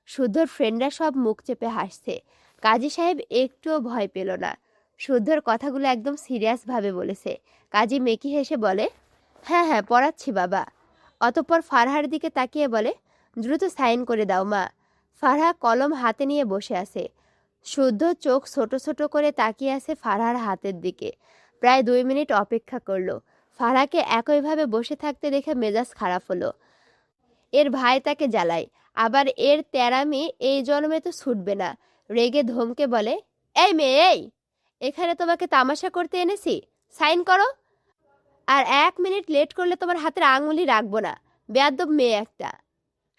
[SPEAKER 1] শুদ্ধর ফ্রেন্ডরা সব মুখ চেপে হাসছে। কাজী সাহেব একটুও ভয় পেল না। শুদ্ধর কথাগুলো একদম সিরিয়াসভাবে বলেছে। কাজী মেকি হেসে বলে, হ্যাঁ হ্যাঁ পড়াচ্ছি বাবা। অতঃপর ফারহার দিকে তাকিয়ে বলে, দ্রুত সাইন করে দাও মা। ফারহা কলম হাতে নিয়ে বসে আছে। শুদ্ধ চোখ ছোট ছোট করে তাকিয়ে আছে ফারহার হাতের দিকে। প্রায় 2 মিনিট অপেক্ষা করলো। ফারহাকে একইভাবে বসে থাকতে দেখে মেজাজ খারাপ হলো। এর ভাই তাকে জ্বালায়, আবার এর তেরামি এই জন্মে তো ছুটবে না। রেগে ধমকে বলে, এই মেয়ে এই, এখানে তোমাকে তামাশা করতে এনেছি, সাইন করো। আর 1 মিনিট লেট করলে তোমার হাতের আঙুলি রাখবো না, বেয়াদব মেয়ে একটা।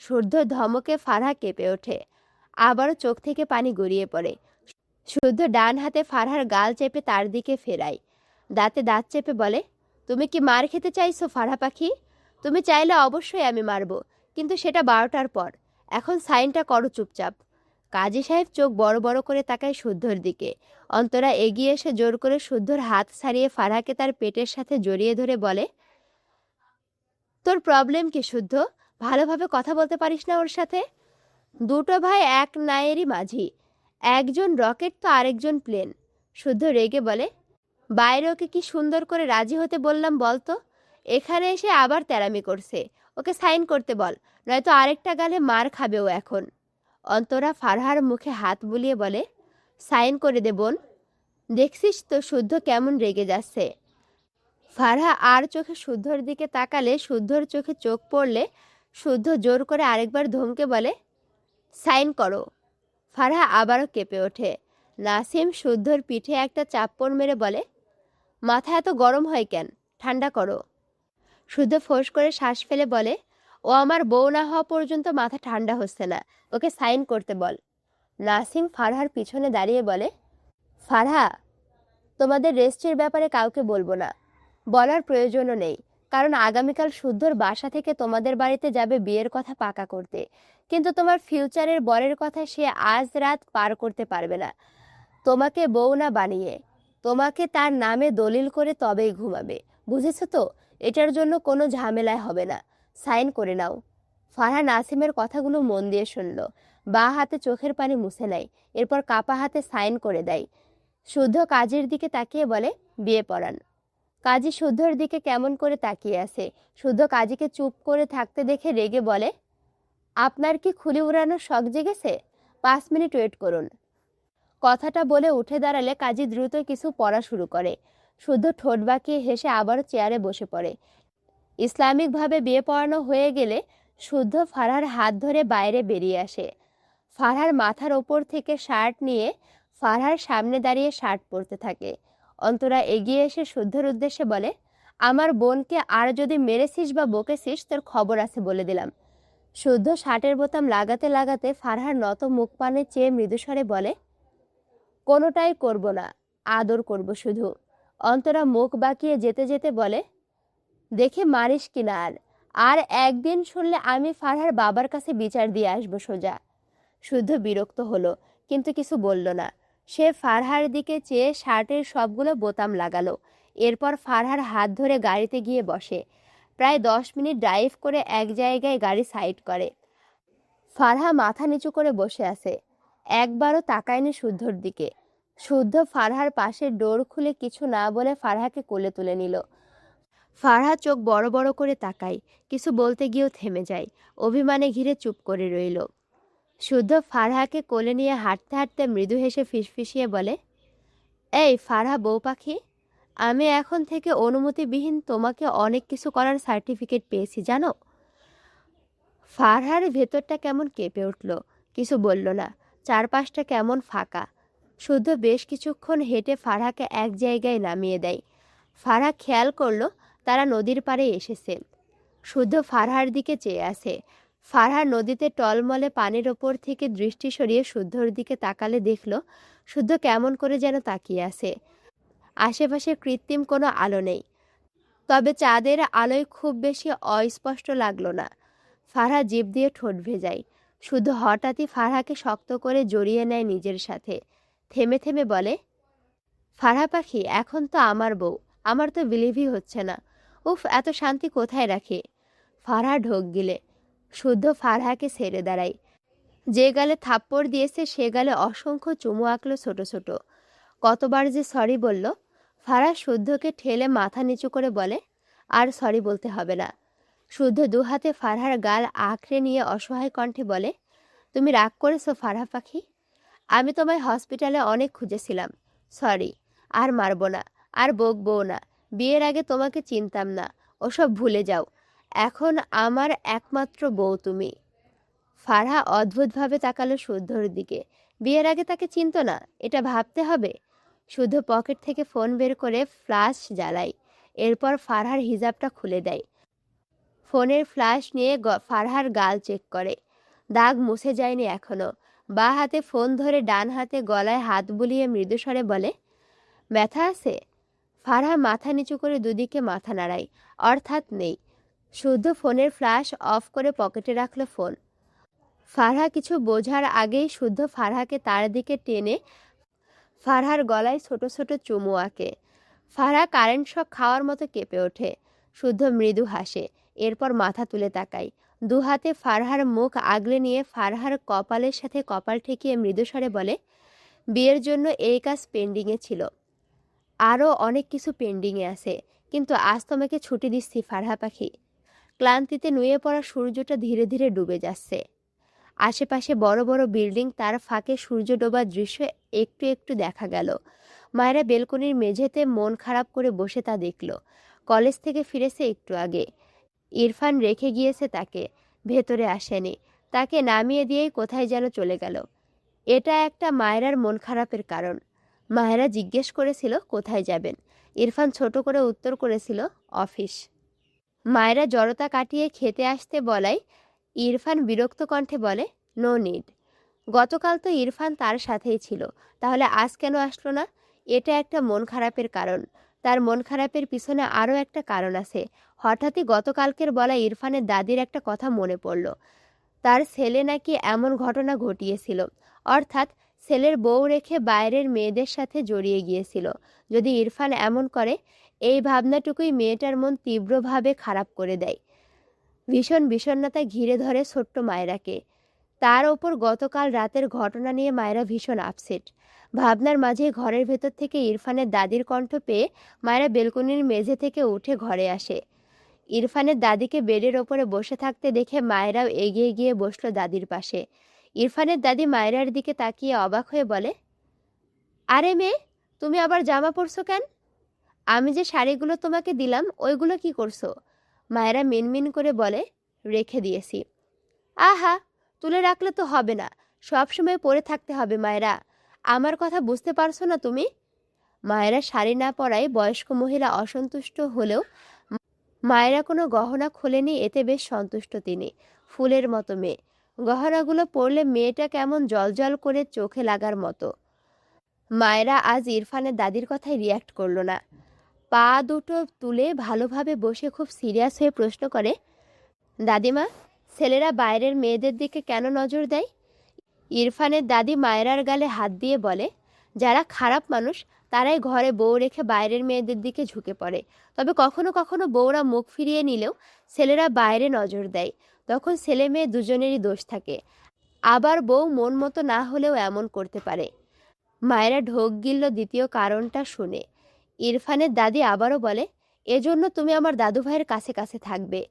[SPEAKER 1] শুদ্ধ ধমকে ফারহা কেঁপে ওঠে। আবারও চোখ থেকে পানি গড়িয়ে পড়ে। শুদ্ধ ডান হাতে ফারহার গাল চেপে তার দিকে ফেরায়। দাঁতে দাঁত চেপে বলে, তুমি কি মার খেতে চাইছো ফারহা পাখি? তুমি চাইলে অবশ্যই আমি মারবো, কিন্তু সেটা 12টার পর। এখন সাইনটা করো চুপচাপ। কাজী সাহেব চোখ বড় বড় করে তাকায় শুদ্ধর দিকে। অন্তরা এগিয়ে এসে জোর করে শুদ্ধর হাত ছাড়িয়ে ফারহাকে তার পেটের সাথে জড়িয়ে ধরে বলে, তোর প্রবলেম কি শুদ্ধ? ভালোভাবে কথা বলতে পারিস না ওর সাথে? দুটো ভাই এক নায়েরই মাঝি, একজন রকেট তো আরেকজন প্লেন। শুদ্ধ রেগে বলে, বাইরে ওকে কি সুন্দর করে রাজি হতে বললাম বলতো, এখানে এসে আবার তেরামি করছে। ওকে সাইন করতে বল, নয়তো আরেকটা গালে মার খাবে ও এখন। অন্তরা ফারহার মুখে হাত বুলিয়ে বলে, সাইন করে দে বোন। দেখছিস তো শুদ্ধ কেমন রেগে যাচ্ছে। ফারহা আর চোখে শুদ্ধর দিকে তাকালে শুদ্ধর চোখে চোখ পড়লে শুদ্ধ জোর করে আরেকবার ধমকে বলে, সাইন করো। ফারহা আবারও কেঁপে ওঠে। নাসিম শুদ্ধর পিঠে একটা চাপ্পড় মেরে বলে, মাথা এত গরম হয় কেন, ঠান্ডা করো। শুদ্ধ ফোঁস করে শ্বাস ফেলে বলে, ও আমার বউ না হওয়া পর্যন্ত মাথা ঠান্ডা হচ্ছে না, ওকে সাইন করতে বল। নাসিম ফারহার পিছনে দাঁড়িয়ে বলে, ফারহা, তোমাদের রেজিস্ট্রির ব্যাপারে কাউকে বলবো না, বলার প্রয়োজনও নেই, কারণ আগামীকাল শুদ্ধর বাসা থেকে তোমাদের বাড়িতে যাবে বিয়ের কথা পাকা করতে, কিন্তু তোমার ফিউচারের বরের কথা সে আজ রাত পার করতে পারবে না। তোমাকে বউ না বানিয়ে তোমাকে তার নামে দলিল করে তবেই ঘুমাবে, বুঝেছো তো? এটার জন্য কোনো ঝামেলায় হবে না, সাইন করে নাও। ফারহা নাসিমের কথাগুলো মন দিয়ে শুনল, বা হাতে চোখের পানি মুছে নেয়, এরপর কাপা হাতে সাইন করে দেয়। শুদ্ধ কাজীর দিকে তাকিয়ে বলে, বিয়ে পড়ান। কাজী শুদ্ধর দিকে কেমন করে তাকিয়ে আছে। শুদ্ধ কাজীকে চুপ করে থাকতে দেখে রেগে বলে, আপনার কি খুলি উড়ানোর শখ জেগেছে? 5 মিনিট ওয়েট করুন। কথাটা বলে উঠে দাঁড়ালে কাজী দ্রুত কিছু পড়া শুরু করে। শুদ্ধ ঠোঁট বাঁকিয়ে হেসে আবারও চেয়ারে বসে পড়ে। ইসলামিকভাবে বিয়ে পড়ানো হয়ে গেলে শুদ্ধ ফারহার হাত ধরে বাইরে বেরিয়ে আসে। ফারহার মাথার ওপর থেকে শার্ট নিয়ে ফারহার সামনে দাঁড়িয়ে শার্ট পরতে থাকে। অন্তরা এগিয়ে এসে শুদ্ধর উদ্দেশ্যে বলে, আমার বোনকে আর যদি মেরেছিস বা বকেছিস তোর খবর আছে বলে দিলাম। শুদ্ধ শার্টের বোতাম লাগাতে লাগাতে ফারহার নত মুখ পানে চেয়ে মৃদুস্বরে বলে, কোনোটাই করব না, আদর করব শুধু। অন্তরা মুখ বাঁকিয়ে যেতে যেতে বলে, দেখে মারিস কিনা আর, আর একদিন শুনলে আমি ফারহার বাবার কাছে বিচার দিয়ে আসবো সোজা। শুদ্ধ বিরক্ত হলো, কিন্তু কিছু বলল না। সে ফারহার দিকে চেয়ে শার্টের সবগুলো বোতাম লাগালো, এরপর ফারহার হাত ধরে গাড়িতে গিয়ে বসে। প্রায় 10 মিনিট ড্রাইভ করে এক জায়গায় গাড়ি সাইড করে। ফারহা মাথা নিচু করে বসে আছে, একবারও তাকায়নি শুদ্ধর দিকে। শুদ্ধ ফারহার পাশের ডোর খুলে কিছু না বলে ফারহাকে কোলে তুলে নিল। ফারহা চোখ বড় বড় করে তাকায়, কিছু বলতে গিয়েও থেমে যায়, অভিমানে ঘিরে চুপ করে রইল। শুদ্ধ ফারহাকে কোলে নিয়ে হাঁটতে হাঁটতে মৃদু হেসে ফিসফিসিয়ে বলে, এই ফারহা বউ পাখি, আমি এখন থেকে অনুমতিবিহীন তোমাকে অনেক কিছু করার সার্টিফিকেট পেয়েছি জানো। ফারহার ভেতরটা কেমন কেঁপে উঠল, কিছু বলল না। চারপাশটা কেমন ফাঁকা। শুদ্ধ বেশ কিছুক্ষণ হেঁটে ফারহাকে এক জায়গায় নামিয়ে দেয়। ফারহা খেয়াল করলো তারা নদীর পাড়ে এসেছে। শুদ্ধ ফারহার দিকে চেয়ে আছে। ফারহা নদীতে টলমলে পানির ওপর থেকে দৃষ্টি সরিয়ে শুদ্ধর দিকে তাকালে দেখল শুদ্ধ কেমন করে যেন তাকিয়ে আছে। আশেপাশে কৃত্রিম কোনো আলো নেই, তবে চাঁদের আলোয় খুব বেশি অস্পষ্ট লাগলো না। ফারহা জিভ দিয়ে ঠোঁট ভেজায়। শুদ্ধ হঠাৎই ফারহাকে শক্ত করে জড়িয়ে নেয় নিজের সাথে। থেমে থেমে বলে, ফারহা পাখি, এখন তো আমার বউ, আমার তো বিলিভই হচ্ছে না। উফ, এত শান্তি কোথায় রাখে। ফারহা ঢোক গিলে। শুদ্ধ ফারহাকে ছেড়ে দাঁড়ায়। যে গালে থাপ্পড় দিয়েছে সে গালে অসংখ্য চুমু আঁকলো ছোট ছোট। কতবার যে সরি বলল। ফারহা শুদ্ধকে ঠেলে মাথা নিচু করে বলে, আর সরি বলতে হবে না। শুদ্ধ দুহাতে ফারহার গাল আঁকড়ে নিয়ে অসহায় কণ্ঠে বলে, তুমি রাগ করেছো ফারহা পাখি? আমি তোমায় হসপিটালে অনেক খুঁজেছিলাম। সরি, আর মারবো না, আর বকবও না। বিয়ের আগে তোমাকে চিনতাম না, ওসব ভুলে যাও। এখন আমার একমাত্র বউ তুমি। ফারহা অদ্ভুতভাবে তাকালো শুদ্ধর দিকে। বিয়ের আগে তাকে চিনতো না, এটা ভাবতে হবে। শুদ্ধ পকেট থেকে ফোন বের করে ফ্ল্যাশ জ্বালায়, এরপর ফারহার হিজাবটা খুলে দেয়। ফোনের ফ্ল্যাশ নিয়ে ফারহার গাল চেক করে, দাগ মুছে যায়নি এখনো। বা হাতে ফোন ধরে ডান হাতে গলায় হাত বুলিয়ে মৃদুস্বরে বলে, ব্যথা আছে? ফারহা মাথা নিচু করে দুদিকে মাথা নাড়ায়, অর্থাৎ নেই। শুদ্ধ ফোনের ফ্ল্যাশ অফ করে পকেটে রাখলো ফোন। ফারহা কিছু বোঝার আগেই শুদ্ধ ফারহাকে তার দিকে টেনে ফারহার গলায় ছোট ছোট চুমু আঁকে। ফারহা কারেন্ট শক খাওয়ার মতো কেঁপে ওঠে। শুদ্ধ মৃদু হাসে, এরপর মাথা তুলে তাকায়। দুহাতে ফারহার মুখ আগলে নিয়ে ফারহার কপালের সাথে কপাল ঠেকিয়ে মৃদুস্বরে বলে, বিয়ের জন্য এই কাজ পেন্ডিংয়ে ছিল, আরও অনেক কিছু পেন্ডিংয়ে আছে, কিন্তু আজ তোমাকে ছুটি দিচ্ছি ফারহা পাখি। ক্লান্তিতে নুয়ে পড়া সূর্যটা ধীরে ধীরে ডুবে যাচ্ছে। আশেপাশে বড় বড় বিল্ডিং, তার ফাঁকে সূর্য ডোবার দৃশ্য একটু একটু দেখা গেল। মায়েরা বেলকনির মেঝেতে মন খারাপ করে বসে তা দেখল। কলেজ থেকে ফিরেছে একটু আগে। ইরফান রেখে গিয়েছে তাকে, ভেতরে আসেনি, তাকে নামিয়ে দিয়েই কোথায় যেন চলে গেল। এটা একটা মায়েরার মন খারাপের কারণ। মায়েরা জিজ্ঞেস করেছিল কোথায় যাবেন। ইরফান ছোট করে উত্তর করেছিল, অফিস। মায়েরা জড়তা কাটিয়ে খেতে আসতে বলায় ইরফান বিরক্ত কণ্ঠে বলে, নো নিড। গতকাল তো ইরফান তার সাথেই ছিল, তাহলে আজ কেন আসলো না? এটা একটা মন খারাপের কারণ। তার মন খারাপের পিছনে আরও একটা কারণ আছে। হঠাৎই গতকালকের বলা ইরফানের দাদির একটা কথা মনে পড়ল। তার ছেলে নাকি এমন ঘটনা ঘটিয়েছিল, অর্থাৎ ছেলের বউ রেখে বাইরের মেয়েদের সাথে জড়িয়ে গিয়েছিল। যদি ইরফান এমন করে, এই ভাবনাটুকুই মেয়েটার মন তীব্রভাবে খারাপ করে দেয়। ভীষণ বিষণ্ণতা ঘিরে ধরে ছোট্ট মায়েরাকে। তার ওপর গতকাল রাতের ঘটনা নিয়ে মায়েরা ভীষণ আপসেট। ভাবনার মাঝে ঘরের ভেতর থেকে ইরফানের দাদির কণ্ঠ পেয়ে মায়েরা বেলকনির মেঝে থেকে উঠে ঘরে আসে। ইরফানের দাদিকে বেডের ওপরে বসে থাকতে দেখে মায়েরাও এগিয়ে গিয়ে বসলো দাদির পাশে। ইরফানের দাদি মায়েরার দিকে তাকিয়ে অবাক হয়ে বলে, আরে মেয়ে, তুমি আবার জামা পরছো কেন? আমি যে শাড়িগুলো তোমাকে দিলাম ওইগুলো কি করছো? মায়েরা মিনমিন করে বলে, রেখে দিয়েছি। আহা, তুলে রাখলে তো হবে না, সব সময় পরে থাকতে হবে মায়েরা। আমার কথা বুঝতে পারছো না তুমি? মায়েরা শাড়ি না পরায় বয়স্ক মহিলা অসন্তুষ্ট হলেও মায়েরা কোনো গহনা খোলেনি, এতে বেশ সন্তুষ্ট তিনি। ফুলের মতো মেয়ে, গহনাগুলো পরলে মেয়েটা কেমন জলজল করে চোখে লাগার মতো। মায়েরা আজ ইরফানের দাদির কথায় রিয়্যাক্ট করলো না। পা দুটো তুলে ভালোভাবে বসে খুব সিরিয়াস হয়ে প্রশ্ন করে, দাদিমা, ছেলেরা বাইরের মেয়েদের দিকে কেন নজর দেয়? ইরফানের দাদি মায়েরার গালে হাত দিয়ে বলে, যারা খারাপ মানুষ তারাই ঘরে বউ রেখে বাইরের মেয়েদের দিকে ঝুঁকে পড়ে। তবে কখনো কখনো বউরা মুখ ফিরিয়ে নিলেও ছেলেরা বাইরে নজর দেয়, তখন ছেলে মেয়ে দুজনেরই দোষ থাকে। আবার বউ মন মতো না হলেও এমন করতে পারে। মায়েরা ঢোক গিলল দ্বিতীয় কারণটা শুনে। ইরফানের দাদি আবারও বলে, এজন্য তুমি আমার দাদু ভাইয়ের কাছে কাছে থাকবে,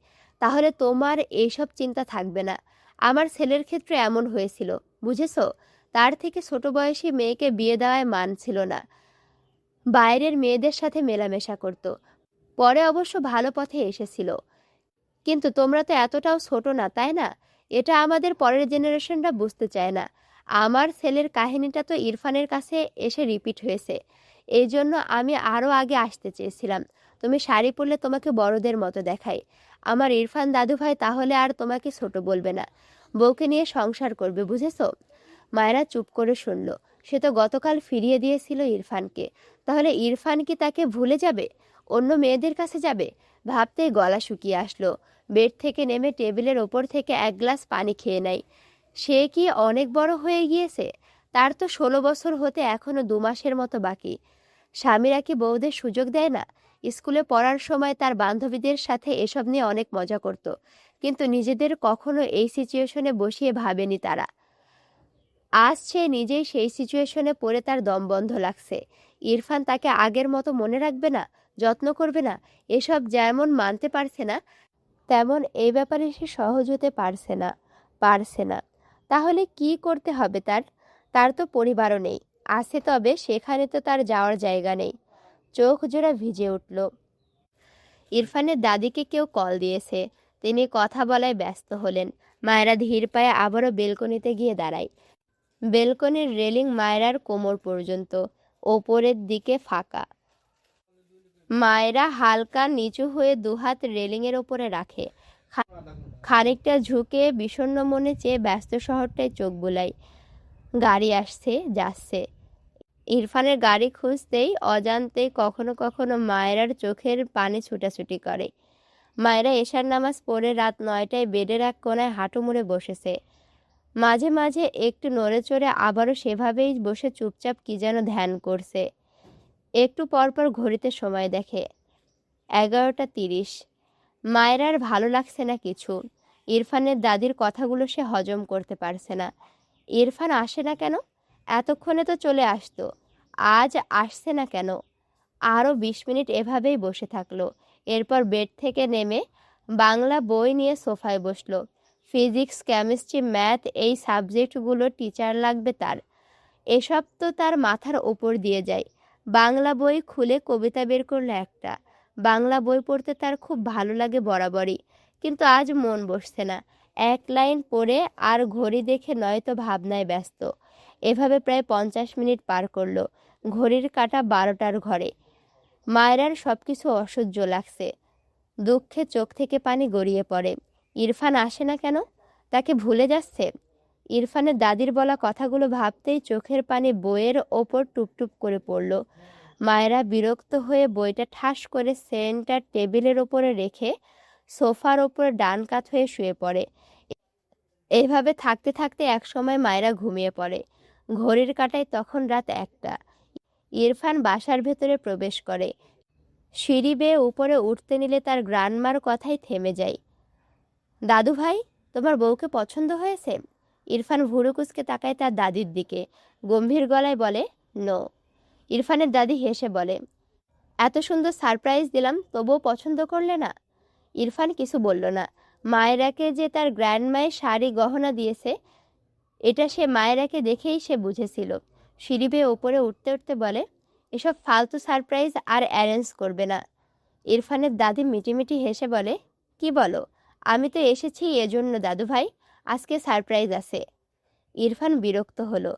[SPEAKER 1] তাহলে তোমার এইসব চিন্তা থাকবে না। আমার ছেলের ক্ষেত্রে এমন হয়েছিল, বুঝেছো? তার থেকে ছোট বয়সী মেয়েকে বিয়ে দেওয়ায় মানছিল না, বাইরের মেয়েদের সাথে মেলামেশা করত। পরে অবশ্য ভালো পথে এসেছিল। কিন্তু তোমরা তো এতটাও ছোট না, তাই না? এটা আমাদের পরের জেনারেশনরা বুঝতে চায় না। আমার ছেলের কাহিনীটা তো ইরফানের কাছে এসে রিপিট হয়েছে, এই জন্য আমি আরও আগে আসতে চেয়েছিলাম। তুমি শাড়ি পরলে তোমাকে বড়দের মতো দেখায়। আমার ইরফান দাদুভাই তাহলে আর তোমাকে ছোট বলবে না, বউকে নিয়ে সংসার করবে, বুঝেছো? মায়েরা চুপ করে শুনল। সে তো গতকাল ফিরিয়ে দিয়েছিল ইরফানকে, তাহলে ইরফান কি তাকে ভুলে যাবে, অন্য মেয়েদের কাছে যাবে? ভাবতেই গলা শুকিয়ে আসলো। বেড থেকে নেমে টেবিলের ওপর থেকে এক গ্লাস পানি খেয়ে নেয়। সে কি অনেক বড় হয়ে গিয়েছে? তার তো 16 বছর হতে এখনো 2 মাসের মতো বাকি। স্বামীরা কি বউদের সুযোগ দেয় না? স্কুলে পড়ার সময় তার বান্ধবীদের সাথে এসব নিয়ে অনেক মজা করত, কিন্তু নিজেদের কখনো এই সিচুয়েশনে বসিয়ে ভাবেনি তারা। আজ সে নিজেই সেই সিচুয়েশনে পড়ে তার দম বন্ধ লাগছে। ইরফান তাকে আগের মতো মনে রাখবে না, যত্ন করবে না, এসব যেমন মানতে পারছে না, তেমন এই ব্যাপারে সে সহজ হতে পারছে না। তাহলে কি করতে হবে তার? তার তো পরিবারও নেই, আছে তবে সেখানে তো তার যাওয়ার জায়গা নেই। চোখ জোড়া ভিজে উঠল। ইরফানের দাদিকে কেউ কল দিয়েছে, তিনি কথা বলায় ব্যস্ত হলেন। মায়েরা ধীর পায়ে আবারও বেলকনিতে গিয়ে দাঁড়ায়। বেলকনির রেলিং মায়েরার কোমর পর্যন্ত, ওপরের দিকে ফাঁকা। মায়েরা হালকা নিচু হয়ে দুহাত রেলিংয়ের ওপরে রাখে, খানিকটা ঝুঁকে বিষণ্ণ মনে চেয়ে ব্যস্ত শহরটায় চোখ বুলায়। গাড়ি আসছে যাচ্ছে। ইরফানের গাড়ি খুঁজতেই অজান্তেই কখনো কখনো মায়েরার চোখের পানি ছুটাছুটি করে। মায়েরা এশার নামাজ পড়ে রাত 9টায় বেডের এক কোনায় হাঁটু মুড়ে বসেছে। মাঝে মাঝে একটু নড়ে চড়ে আবারও সেভাবেই বসে চুপচাপ কি যেন ধ্যান করছে। একটু পরপর ঘড়িতে সময় দেখে, 11টা 30। মায়ের আর ভালো লাগছে না কিছু। ইরফানের দাদির কথাগুলো সে হজম করতে পারছে না। ইরফান আসে না কেন? এতক্ষণে তো চলে আসতো, আজ আসছে না কেন? আরও ২০ মিনিট এভাবেই বসে থাকলো। এরপর বেড থেকে নেমে বাংলা বই নিয়ে সোফায় বসলো। ফিজিক্স, কেমিস্ট্রি, ম্যাথ এই সাবজেক্টগুলো টিচার লাগবে তার। এসব তো তার মাথার ওপর দিয়ে যায়। বাংলা বই খুলে কবিতা বের করলো একটা। বাংলা বই পড়তে তার খুব ভালো লাগে বরাবরই, কিন্তু আজ মন বসছে না। এক লাইন পড়ে আর ঘড়ি দেখে নয়তো ভাবনায় ব্যস্ত। এভাবে প্রায় ৫০ মিনিট পার করলো। ঘড়ির কাঁটা ১২টার ঘরে। মায়রার সব কিছু অসহ্য লাগছে। দুঃখে চোখ থেকে পানি গড়িয়ে পড়ে। ইরফান আসে না কেন? তাকে ভুলে যাচ্ছে? ইরফানের দাদির বলা কথাগুলো ভাবতেই চোখের পানি বইয়ের ওপর টুপটুপ করে পড়ল। মায়েরা বিরক্ত হয়ে বইটা ঠাস করে সেন্টার টেবিলের ওপরে রেখে সোফার ওপরে ডান কাত হয়ে শুয়ে পড়ে। এইভাবে থাকতে থাকতে একসময় মায়েরা ঘুমিয়ে পড়ে। ঘড়ির কাঁটায় তখন রাত ১টা। ইরফান বাসার ভেতরে প্রবেশ করে। সিঁড়ি বেয়ে উপরে উঠতে নিলে তার গ্রান্ডমার কথাই থেমে যায়। দাদু ভাই, তোমার বউকে পছন্দ হয়েছে? ইরফান ভুরু কুঁচকে তাকায় তার দাদির দিকে। গম্ভীর গলায় বলে, নো। ইরফানের দাদি হেসে বলে, এত সুন্দর সারপ্রাইজ দিলাম, তবুও পছন্দ করলে না? ইরফান কিছু বলল না। মায়েরাকে যে তার গ্র্যান্ডমায়ের শাড়ি গহনা দিয়েছে, এটা সে মায়েরাকে দেখেই সে বুঝেছিল। সিঁড়ি বেয়ে ওপরে উঠতে উঠতে বলে, এসব ফালতু সারপ্রাইজ আর অ্যারেঞ্জ করবে না। ইরফানের দাদি মিটিমিটি হেসে বলে, কি বলো? আমি তো এসেছি এজন্য দাদু ভাই, আজকে সারপ্রাইজ আছে। ইরফান বিরক্ত হলো।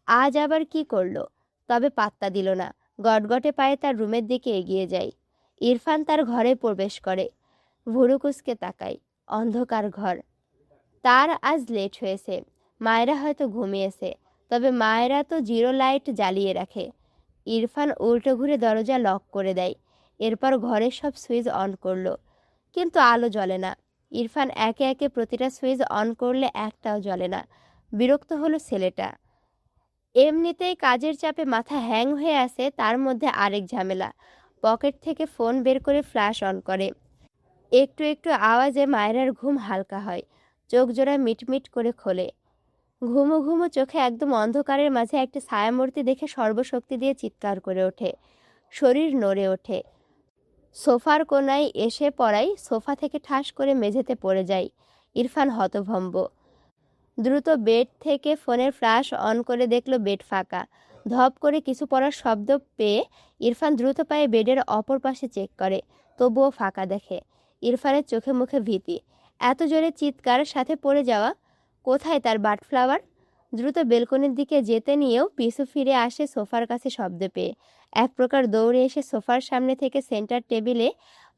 [SPEAKER 1] আজ আবার কি করলো? তবে পাত্তা দিল না। গটগটে পায়ে তার রুমের দিকে এগিয়ে যায়। ইরফান তার ঘরে প্রবেশ করে। ভুরু কুঁচকে তাকায়। অন্ধকার ঘর। তার আজ লেট হয়েছে। মায়েরা হয়তো ঘুমিয়েছে, তবে মায়েরা তো জিরো লাইট জ্বালিয়ে রাখে। ইরফান উল্টো ঘুরে দরজা লক করে দেয়। এরপর ঘরের সব সুইচ অন করলো, কিন্তু আলো জ্বলে না। ইরফান একে একে প্রতিটা সুইচ অন করলে একটাও জ্বলে না। বিরক্ত হলো ছেলেটা। এমনিতেই কাজের চাপে মাথা হ্যাং হয়ে আছে, তার মধ্যে আরেক ঝামেলা। পকেট থেকে ফোন বের করে ফ্ল্যাশ অন করে। একটু একটু আওয়াজে মায়েরার ঘুম হালকা হয়। চোখ জোড়া মিটমিট করে খোলে। ঘুমো ঘুমো চোখে একদম অন্ধকারের মাঝে একটা ছায়ামূর্তি দেখে সর্বশক্তি দিয়ে চিৎকার করে ওঠে। শরীর নড়ে ওঠে। সোফার কোনায় এসে পড়াই সোফা থেকে ঠাস করে মেঝেতে পড়ে যায়। ইরফান হতভম্ব। দ্রুত বেড থেকে ফোনের ফ্ল্যাশ অন করে দেখল বেড ফাঁকা। ধপ করে কিছু পড়ার শব্দ পেয়ে ইরফান দ্রুত পায়ে বেডের অপর পাশে চেক করে, তবুও ফাঁকা দেখে। ইরফানের চোখে মুখে ভীতি। এত জোরে চিৎকার, সাথে পড়ে যাওয়া। কোথায় তার বাটফ্লাওয়ার? দ্রুত বেলকনির দিকে যেতে নিয়েও পিছু ফিরে আসে সোফার কাছে শব্দ পেয়ে। এক প্রকার দৌড়ে এসে সোফার সামনে থেকে সেন্টার টেবিলে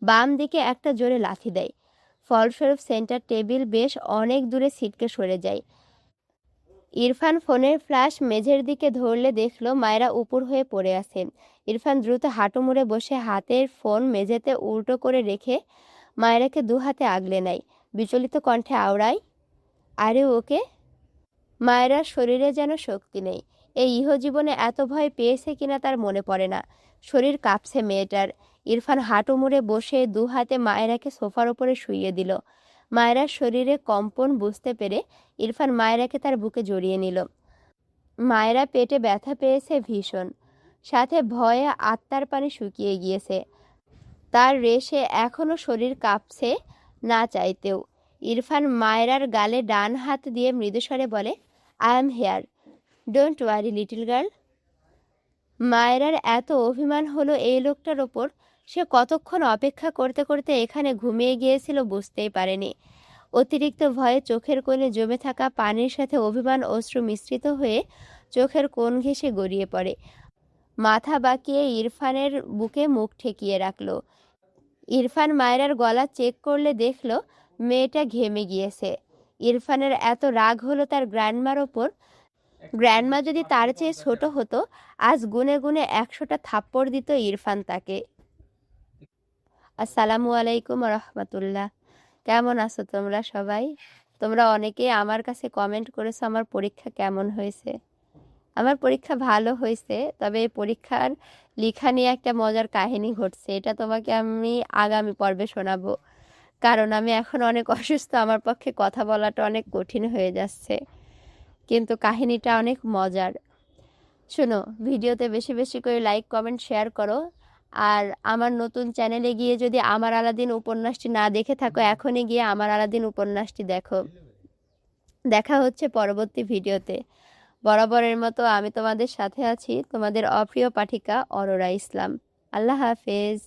[SPEAKER 1] বাম দিকে একটা জোরে লাথি দেয়। ফলস্বরূপ সেন্টার টেবিল বেশ অনেক দূরে ছিটকে সরে যায়। ইরফান ফোনের ফ্ল্যাশ মেঝের দিকে ধরলে দেখল মায়েরা উপুর হয়ে পড়ে আছে। ইরফান দ্রুত হাঁটু মুড়ে বসে হাতের ফোন মেঝেতে উল্টো করে রেখে মায়েরাকে দু হাতে আগলে নেয়। বিচলিত কণ্ঠে আওড়ায়, আরে ওকে? মায়েরার শরীরে যেন শক্তি নেই। এই ইহজীবনে এত ভয় পেয়েছে কিনা তার মনে পড়ে না। শরীর কাঁপছে মেয়েটার। ইরফান হাঁটু মুড়ে বসে দু হাতে মায়েরাকে সোফার ওপরে শুইয়ে দিল। মায়েরার শরীরে কম্পন বুঝতে পেরে ইরফান মায়েরাকে তার বুকে জড়িয়ে নিল। মায়েরা পেটে ব্যথা পেয়েছে ভীষণ, সাথে ভয়ে আত্মার পানি শুকিয়ে গিয়েছে। তার রেশে এখনও শরীর কাঁপছে না চাইতেও। ইরফান মায়েরার গালে ডান হাত দিয়ে মৃদুস্বরে বলে, I am here, don't worry little girl. মায়েরার এত অভিমান হলো এই লোকটার ওপর। সে কতক্ষণ অপেক্ষা করতে করতে এখানে ঘুমিয়ে গিয়েছিল বুঝতেই পারেনি। অতিরিক্ত ভয়ে চোখের কোণে জমে থাকা পানির সাথে অভিমান অশ্রু মিশ্রিত হয়ে চোখের কোণ ঘেঁষে গড়িয়ে পড়ে। মাথা বাঁকিয়ে ইরফানের বুকে মুখ ঠেকিয়ে রাখল। ইরফান মায়েরার গলা চেক করলে দেখল মেয়েটা ঘেমে গিয়েছে। ইরফানের এত রাগ হলো তার গ্র্যান্ডমার ওপর। গ্র্যান্ডমা যদি তার চেয়ে ছোট হতো, আজ গুনে গুনে 100টা থাপ্পড় দিত ইরফান তাকে। আসসালামু আলাইকুম রহমতুল্লাহ। কেমন আছো তোমরা সবাই? তোমরা অনেকেই আমার কাছে কমেন্ট করেছো আমার পরীক্ষা কেমন হয়েছে। আমার পরীক্ষা ভালো হয়েছে, তবে এই পরীক্ষার লেখা নিয়ে একটা মজার কাহিনী ঘটছে। এটা তোমাকে আমি আগামী পর্বে শোনাবো। কারণ আমি এখন অনেক অসুস্থ, আমার পক্ষে কথা বলাটা অনেক কঠিন হয়ে যাচ্ছে, কিন্তু কাহিনীটা অনেক মজার। শোনো, ভিডিওতে বেশি বেশি করে লাইক কমেন্ট শেয়ার করো। আর আমার নতুন চ্যানেলে গিয়ে যদি আমার আলাদিন উপন্যাসটি না দেখে থাকো, এখনই গিয়ে আমার আলাদিন উপন্যাসটি দেখো। দেখা হচ্ছে পরবর্তী ভিডিওতে। বরাবরের মতো আমি তোমাদের সাথে আছি, তোমাদের অপ্রিয় পাঠিকা অরোরা ইসলাম। আল্লাহ হাফেজ।